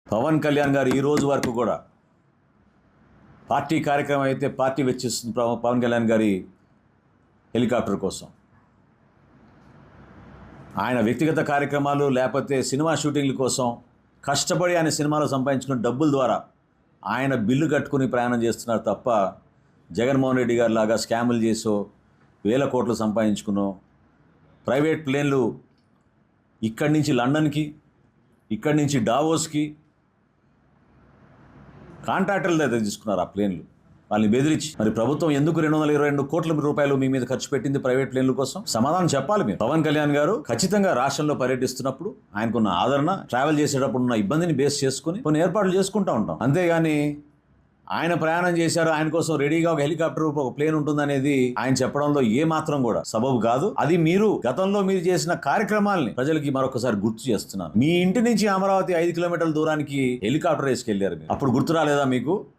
పవన్ కళ్యాణ్ గారు ఈ రోజు వరకు కూడా పార్టీ కార్యక్రమం అయితే పార్టీ వెచ్చిస్తుంది పవన్ కళ్యాణ్ గారి హెలికాప్టర్ కోసం. ఆయన వ్యక్తిగత కార్యక్రమాలు లేకపోతే సినిమా షూటింగ్ల కోసం కష్టపడి ఆయన సినిమాలో సంపాదించుకున్న డబ్బుల ద్వారా ఆయన బిల్లు కట్టుకుని ప్రయాణం చేస్తున్నారు తప్ప జగన్మోహన్ రెడ్డి గారి లాగా స్కాములు చేసో వేల కోట్లు సంపాదించుకునో ప్రైవేట్ ప్లేన్లు ఇక్కడి నుంచి లండన్కి ఇక్కడి నుంచి డావోస్కి కాంట్రాక్టర్ల దగ్గర తీసుకున్నారు ఆ ప్లేన్లు, వాళ్ళని బెదిరించి. మరి ప్రభుత్వం ఎందుకు 222 కోట్ల రూపాయలు మీ మీద ఖర్చు పెట్టింది ప్రైవేట్ ప్లేన్ల కోసం? సమాధానం చెప్పాలి మీరు. పవన్ కళ్యాణ్ గారు ఖచ్చితంగా రాష్ట్రంలో పర్యటిస్తున్నప్పుడు ఆయనకున్న ఆదరణ, ట్రావెల్ చేసేటప్పుడు ఉన్న ఇబ్బందిని బేస్ చేసుకుని కొన్ని ఏర్పాట్లు చేసుకుంటూ ఉంటాం. అంతేగాని ఆయన ప్రయాణం చేశారు, ఆయన కోసం రెడీగా ఒక హెలికాప్టర్ ఒక ప్లేన్ ఉంటుందనేది ఆయన చెప్పడంలో ఏ మాత్రం కూడా సబబు కాదు. అది మీరు గతంలో మీరు చేసిన కార్యక్రమాల్ని ప్రజలకి మరొకసారి గుర్తు చేస్తున్నాను. మీ ఇంటి నుంచి అమరావతి 5 కిలోమీటర్ల దూరానికి హెలికాప్టర్ వేసుకెళ్లారు, అప్పుడు గుర్తు రాలేదా మీకు?